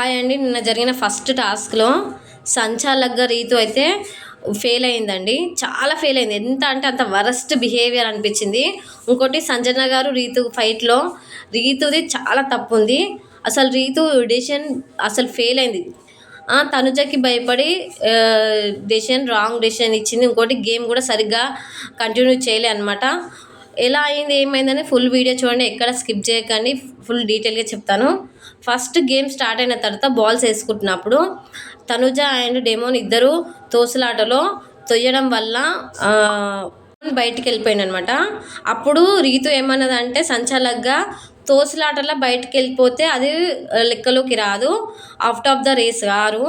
Hi అండి. నిన్న జరిగిన ఫస్ట్ టాస్క్లో సంచాలక్గా రీతు అయితే ఫెయిల్ అయిందండి. చాలా ఫెయిల్ అయింది. ఎంత అంటే అంత వరస్ట్ బిహేవియర్ అనిపించింది. ఇంకోటి సంజన గారు రీతు ఫైట్లో రీతుది చాలా తప్పు ఉంది. అసలు రీతు డెసిషన్ అసలు ఫెయిల్ అయింది. తనుజకి భయపడి డెసిషన్ రాంగ్ డెసిషన్ ఇచ్చింది. ఇంకోటి గేమ్ కూడా సరిగ్గా కంటిన్యూ చేయలే అనమాట. ఎలా అయింది ఏమైందని ఫుల్ వీడియో చూడండి, ఎక్కడ స్కిప్ చేయకండి. ఫుల్ డీటెయిల్గా చెప్తాను. ఫస్ట్ గేమ్ స్టార్ట్ అయిన తర్వాత బాల్స్ వేసుకుంటున్నప్పుడు తనుజ అండ్ డెమోన్ ఇద్దరు తోసులాటలో తొయ్యడం వల్ల బయటికి వెళ్ళిపోయింది అనమాట. అప్పుడు రీతు ఏమన్నదంటే సంచాలక్గా తోసులాటలో బయటికి వెళ్ళిపోతే అది లెక్కలోకి రాదు, అవుట్ ఆఫ్ ద రేస్ గారు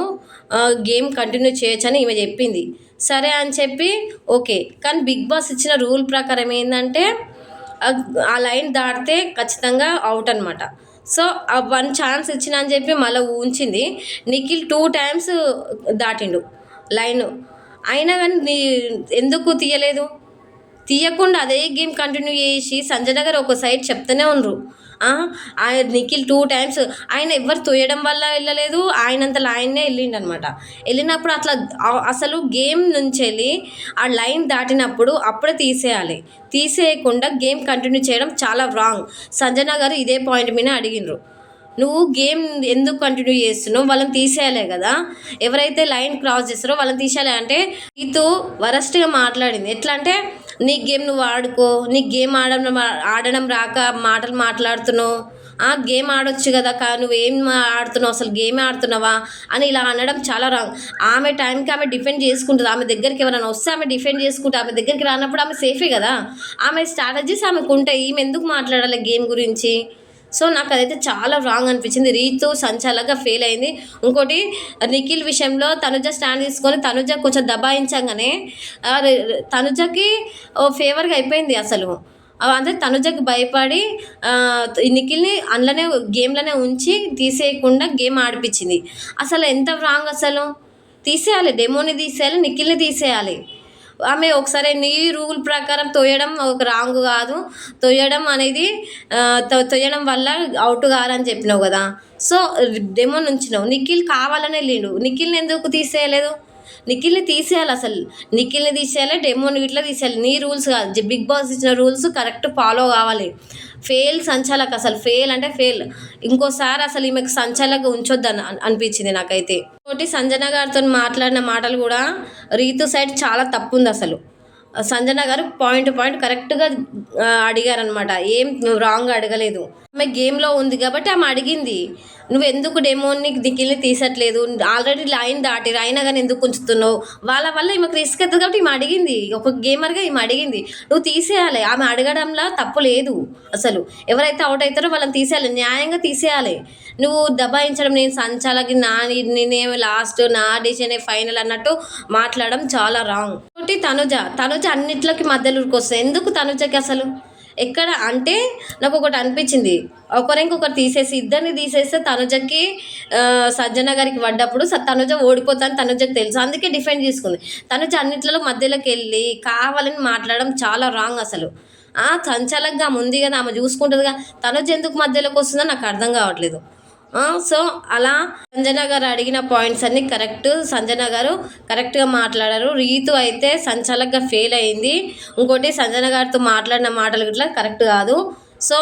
గేమ్ కంటిన్యూ చేయొచ్చని ఈమె చెప్పింది. సరే అని చెప్పి ఓకే. కానీ బిగ్ బాస్ ఇచ్చిన రూల్ ప్రకారం ఏంటంటే ఆ లైన్ దాటితే ఖచ్చితంగా అవుట్ అనమాట. సో ఆ 1 ఛాన్స్ ఇచ్చిన అని చెప్పి మళ్ళీ ఉంచింది. నిఖిల్ 2 టైమ్స్ దాటిండు లైన్. అయినా కానీ ఎందుకు తీయలేదు? తీయకుండా అదే గేమ్ కంటిన్యూ చేసి సంజన గారు ఒక సైడ్ చెప్తూనే ఉండరు. ఆయన నిఖిల్ 2 టైమ్స్ ఆయన ఎవరు తోయడం వల్ల వెళ్ళలేదు, ఆయనంతలో ఆయన్నే వెళ్ళిండు అనమాట. వెళ్ళినప్పుడు అట్లా అసలు గేమ్ నుంచి వెళ్ళి ఆ లైన్ దాటినప్పుడు అప్పుడే తీసేయాలి. తీసేయకుండా గేమ్ కంటిన్యూ చేయడం చాలా రాంగ్. సంజన గారు ఇదే పాయింట్ మీద అడిగినరు. నువ్వు గేమ్ ఎందుకు కంటిన్యూ చేస్తున్నావు? వాళ్ళని తీసేయాలే కదా. ఎవరైతే లైన్ క్రాస్ చేస్తారో వాళ్ళని తీసేయాలి. అంటే నీతో వరస్ట్గా మాట్లాడింది. ఎట్లా అంటే నీ గేమ్ నువ్వు ఆడుకో, నీ గేమ్ ఆడడం రాక మాటలు మాట్లాడుతున్నావు, గేమ్ ఆడొచ్చు కదా, నువ్వేం ఆడుతున్నావు, అసలు గేమ్ ఆడుతున్నావా అని ఇలా అనడం చాలా రాంగ్. ఆమె టైంకి ఆమె డిఫెండ్ చేసుకుంటుంది. ఆమె దగ్గరికి ఎవరైనా వస్తే ఆమె డిఫెండ్ చేసుకుంటే ఆమె దగ్గరికి రానప్పుడు ఆమె సేఫే కదా. ఆమె స్ట్రాటజీస్ ఆమెకు ఉంటాయి. ఈమె ఎందుకు మాట్లాడాలి గేమ్ గురించి? సో నాకు అదైతే చాలా రాంగ్ అనిపించింది. రీతు సంచాలక్గా ఫెయిల్ అయింది. ఇంకోటి నిఖిల్ విషయంలో తనుజ స్టాండ్ తీసుకొని తనుజ కొంచెం దబాయించగానే తనుజకి ఫేవర్గా అయిపోయింది అసలు. అంటే తనుజకి భయపడి నిఖిల్ని అందులోనే గేమ్లోనే ఉంచి తీసేయకుండా గేమ్ ఆడిపించింది. అసలు ఎంత రాంగ్ అసలు. తీసేయాలి, డెమోని తీసేయాలి, నిఖిల్ని తీసేయాలి. ఆమె ఒకసారి నీ రూల్ ప్రకారం తోయడం ఒక రాంగ్ కాదు, తోయడం అనేది తోయడం వల్ల అవుట్ కాదని చెప్పినావు కదా. So demo నుంచినావు. నిఖిల్ కావాలని వెళ్ళిండు, నిఖిల్ని ఎందుకు తీసేయలేదు? నిఖిల్ని తీసేయాలి. అసలు నిఖిల్ని తీసేయాలి, డెమోని ఇట్లా తీసేయాలి. నీ రూల్స్ కాదు, బిగ్ బాస్ ఇచ్చిన రూల్స్ కరెక్ట్ ఫాలో కావాలి. ఫెయిల్ సంచాలక్, అసలు ఫెయిల్ అంటే ఫెయిల్. ఇంకోసారి అసలు ఈమెకు సంచాలక్ ఉంచొద్దు అనిపించింది నాకైతే. ఇంకోటి సంజన గారితో మాట్లాడిన మాటలు కూడా రీతు సైడ్ చాలా తప్పు ఉంది అసలు. సంజన గారు పాయింట్ కరెక్ట్గా అడిగారనమాట. ఏం రాంగ్ అడగలేదు. ఆమె గేమ్లో ఉంది కాబట్టి ఆమె అడిగింది, నువ్వు ఎందుకు డెమోని నిఖిల్ని తీసట్లేదు, ఆల్రెడీ లైన్ దాటిరు అయినా కానీ ఎందుకు ఉంచుతున్నావు? వాళ్ళ వల్ల ఈమెకు రిస్క్ అవుతుంది కాబట్టి ఈమె అడిగింది. ఒక గేమర్గా ఈమె అడిగింది. నువ్వు తీసేయాలి. ఆమె అడగడంలో తప్పు లేదు అసలు. ఎవరైతే అవుట్ అవుతారో వాళ్ళని తీసేయాలి, న్యాయంగా తీసేయాలి. నువ్వు దబాయించడం, నేను సంచాలకి నేనేమి లాస్ట్, నా డిసిషనే ఫైనల్ అన్నట్టు మాట్లాడడం చాలా రాంగ్. ఒకటి తనుజ అన్నిట్లోకి మధ్యలో వస్తుంది. ఎందుకు తనుజకి అసలు ఎక్కడ అంటే నాకు ఒకటి అనిపించింది, ఇంకొకరు తీసేసి ఇద్దరిని తీసేస్తే తనుజకి సంజన గారికి పడ్డప్పుడు తనుజ ఓడిపోతాను తనుజకి తెలుసు, అందుకే డిఫెండ్ చేసుకుంది. తనుజ అన్నిట్లలో మధ్యలోకి వెళ్ళి కావాలని మాట్లాడడం చాలా రాంగ్ అసలు. సంచాలక్గా ఉంది కదా, ఆమె చూసుకుంటుందిగా, తనుజ ఎందుకు మధ్యలోకి వస్తుందో నాకు అర్థం కావట్లేదు. సో అలా సంజన గారు అడిగిన పాయింట్స్ అన్నీ కరెక్ట్. సంజన గారు కరెక్ట్గా మాట్లాడారు. రీతు అయితే సంచాలక్గా ఫెయిల్ అయింది. ఇంకోటి సంజన గారితో మాట్లాడిన మాటలు ఇట్లా కరెక్ట్ కాదు. సో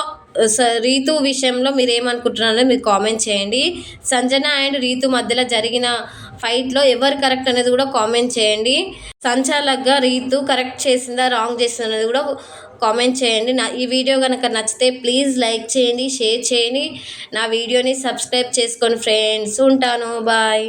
రీతు విషయంలో మీరు ఏమనుకుంటున్నారో మీరు కామెంట్ చేయండి. సంజన అండ్ రీతు మధ్యలో జరిగిన ఫైట్లో ఎవరు కరెక్ట్ అనేది కూడా కామెంట్ చేయండి. సంచాలక్గా రీతు కరెక్ట్ చేసిందా రాంగ్ చేసిందా అనేది కూడా కామెంట్ చేయండి. ఈ వీడియో కనుక నచ్చితే ప్లీజ్ లైక్ చేయండి, షేర్ చేయండి, నా వీడియోని సబ్స్క్రైబ్ చేసుకోండి ఫ్రెండ్స్. ఉంటాను, బాయ్.